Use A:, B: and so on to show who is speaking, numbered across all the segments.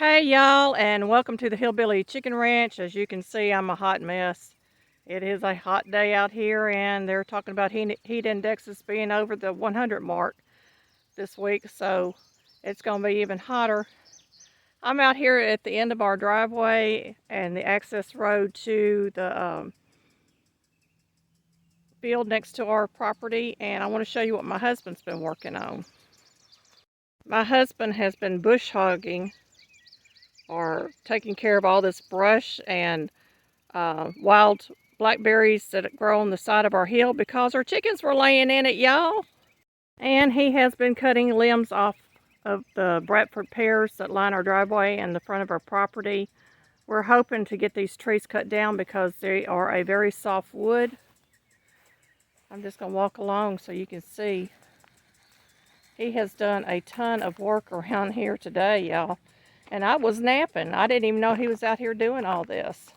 A: Hey y'all, and welcome to the Hillbilly Chicken Ranch. As you can see, I'm a hot mess. It is a hot day out here, and they're talking about heat indexes being over the 100 mark this week, so it's going to be even hotter. I'm out here at the end of our driveway and the access road to the field next to our property, and I want to show you what my husband's been working on. My husband has been bush hogging, or taking care of all this brush and wild blackberries that grow on the side of our hill because our chickens were laying in it, y'all. And he has been cutting limbs off of the Bradford pears that line our driveway and the front of our property. We're hoping to get these trees cut down because they are a very soft wood. I'm just going to walk along so you can see. He has done a ton of work around here today, y'all. And I was napping. I didn't even know he was out here doing all this.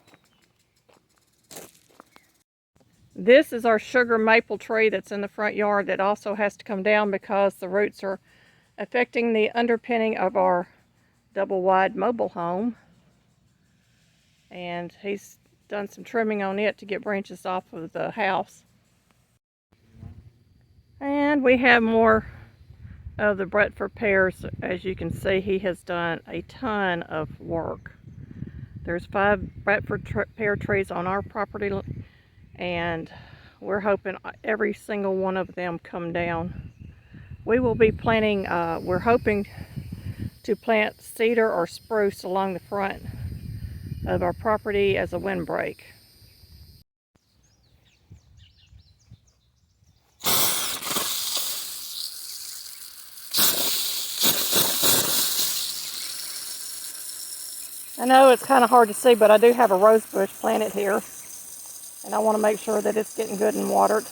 A: This is our sugar maple tree that's in the front yard that also has to come down because the roots are affecting the underpinning of our double wide mobile home. And he's done some trimming on it to get branches off of the house. And we have more of the Bradford pears. As you can see, he has done a ton of work. There's 5 Bradford pear trees on our property, and we're hoping every single one of them come down. We will be planting, we're hoping to plant cedar or spruce along the front of our property as a windbreak. I know it's kind of hard to see, but I do have a rose bush planted here, and I want to make sure that it's getting good and watered.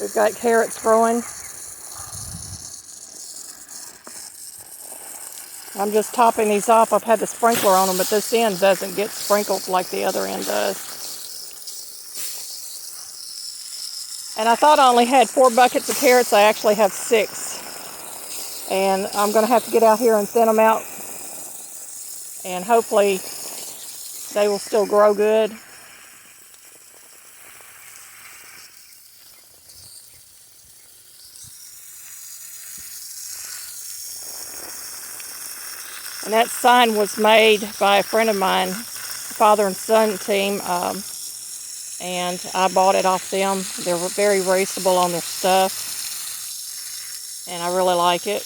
A: We've got carrots growing. I'm just topping these off. I've had the sprinkler on them, but this end doesn't get sprinkled like the other end does. And I thought I only had 4 buckets of carrots. I actually have 6. And I'm going to have to get out here and thin them out. And hopefully they will still grow good. And that sign was made by a friend of mine, father and son team, and I bought it off them. They're very raceable on their stuff, and I really like it.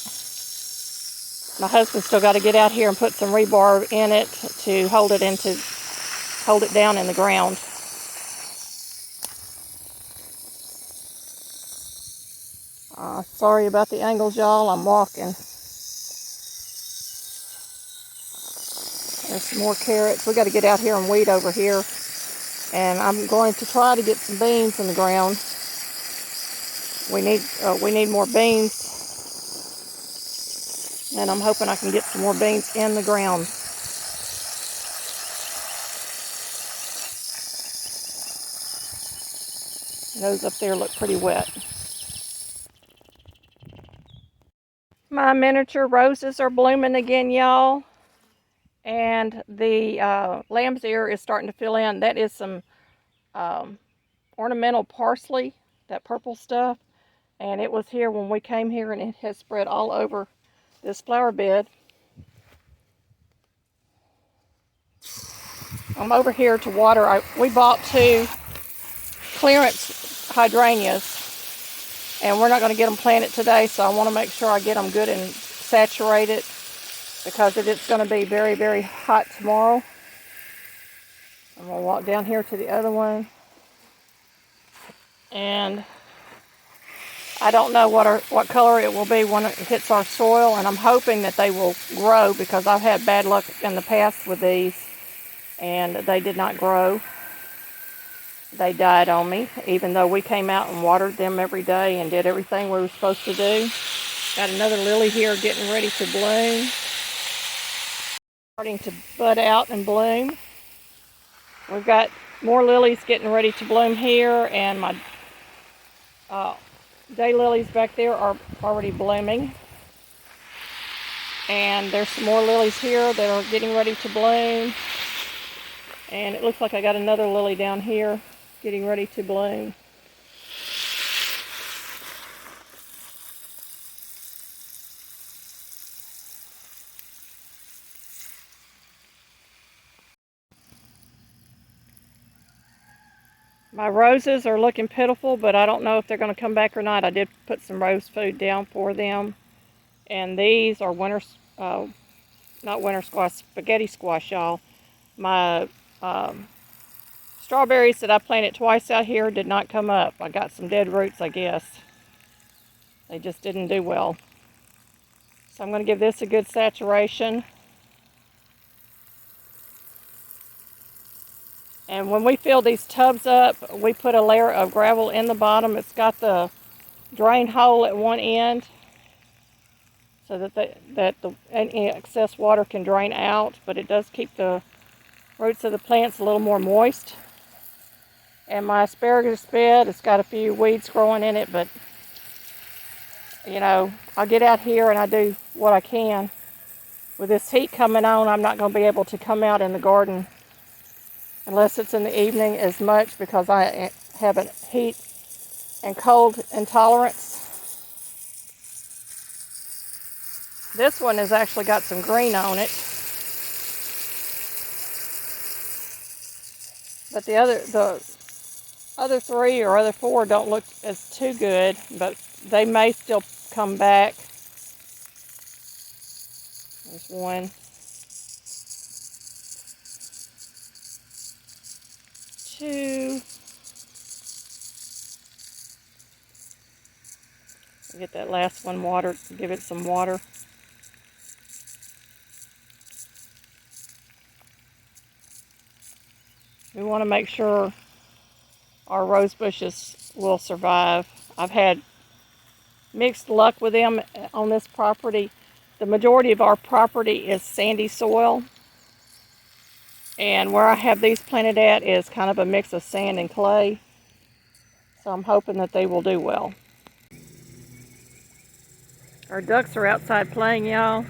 A: My husband's still got to get out here and put some rebar in it to hold it down in the ground. Sorry about the angles, y'all. I'm walking. There's some more carrots. We got to get out here and weed over here. And I'm going to try to get some beans in the ground. We need more beans. And I'm hoping I can get some more beans in the ground. Those up there look pretty wet. My miniature roses are blooming again, y'all. And the lamb's ear is starting to fill in. That is some ornamental parsley, that purple stuff. And it was here when we came here, and it has spread all over this flower bed. I'm over here to water. We bought 2 clearance hydrangeas, and we're not going to get them planted today, so I want to make sure I get them good and saturated because it's going to be very, very hot tomorrow. I'm going to walk down here to the other one, and I don't know what color it will be when it hits our soil, and I'm hoping that they will grow because I've had bad luck in the past with these, and they did not grow. They died on me, even though we came out and watered them every day and did everything we were supposed to do. Got another lily here getting ready to bloom. Starting to bud out and bloom. We've got more lilies getting ready to bloom here, and my daylilies back there are already blooming. And there's some more lilies here that are getting ready to bloom. And it looks like I got another lily down here getting ready to bloom. My roses are looking pitiful, but I don't know if they're going to come back or not. I did put some rose food down for them. And these are not winter squash, spaghetti squash, y'all. My strawberries that I planted twice out here did not come up. I got some dead roots, I guess. They just didn't do well. So I'm going to give this a good saturation. And when we fill these tubs up, we put a layer of gravel in the bottom. It's got the drain hole at one end so that any excess water can drain out, but it does keep the roots of the plants a little more moist. And my asparagus bed, it's got a few weeds growing in it, but you know, I get out here and I do what I can. With this heat coming on, I'm not going to be able to come out in the garden unless it's in the evening as much, because I have a heat and cold intolerance. This one has actually got some green on it. But the other three or other four don't look as too good, but they may still come back. There's one. Two. Get that last one watered, give it some water. We want to make sure our rose bushes will survive. I've had mixed luck with them on this property. The majority of our property is sandy soil, and where I have these planted at is kind of a mix of sand and clay. So I'm hoping that they will do well. Our ducks are outside playing, y'all,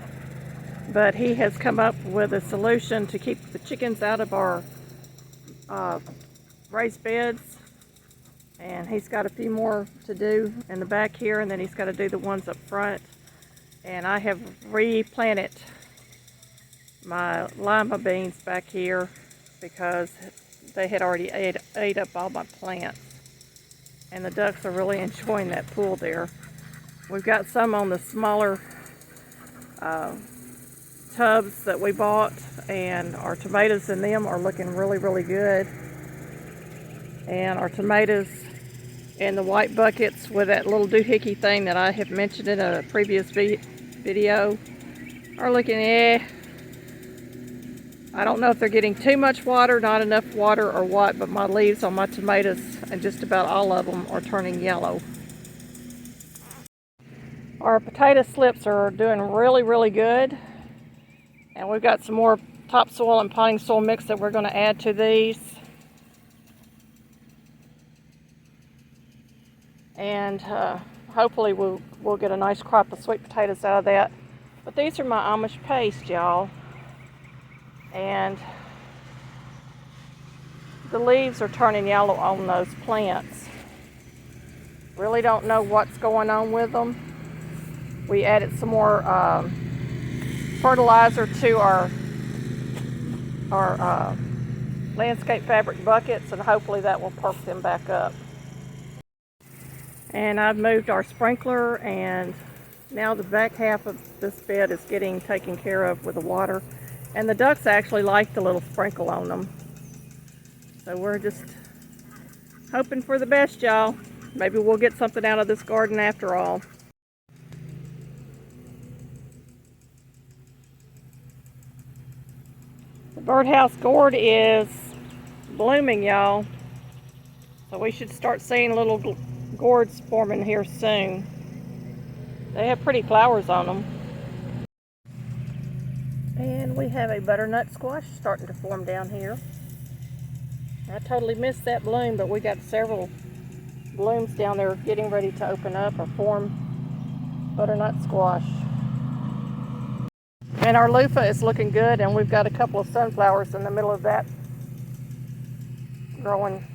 A: but he has come up with a solution to keep the chickens out of our raised beds. And he's got a few more to do in the back here, and then he's got to do the ones up front. And I have replanted my lima beans back here because they had already ate up all my plants. And the ducks are really enjoying that pool there. We've got some on the smaller tubs that we bought, and our tomatoes in them are looking really, really good. And our tomatoes in the white buckets with that little doohickey thing that I have mentioned in a previous video are looking I don't know if they're getting too much water, not enough water, or what, but my leaves on my tomatoes, and just about all of them, are turning yellow. Our potato slips are doing really, really good. And we've got some more topsoil and potting soil mix that we're going to add to these. And hopefully we'll get a nice crop of sweet potatoes out of that. But these are my Amish paste, y'all. And the leaves are turning yellow on those plants. Really don't know what's going on with them. We added some more fertilizer to our landscape fabric buckets, and hopefully that will perk them back up. And I've moved our sprinkler, and now the back half of this bed is getting taken care of with the water. And the ducks actually like the little sprinkle on them. So we're just hoping for the best, y'all. Maybe we'll get something out of this garden after all. The birdhouse gourd is blooming, y'all. So we should start seeing little gourds forming here soon. They have pretty flowers on them. And we have a butternut squash starting to form down here. I totally missed that bloom, but we got several blooms down there getting ready to open up or form butternut squash. And our loofah is looking good, and we've got a couple of sunflowers in the middle of that growing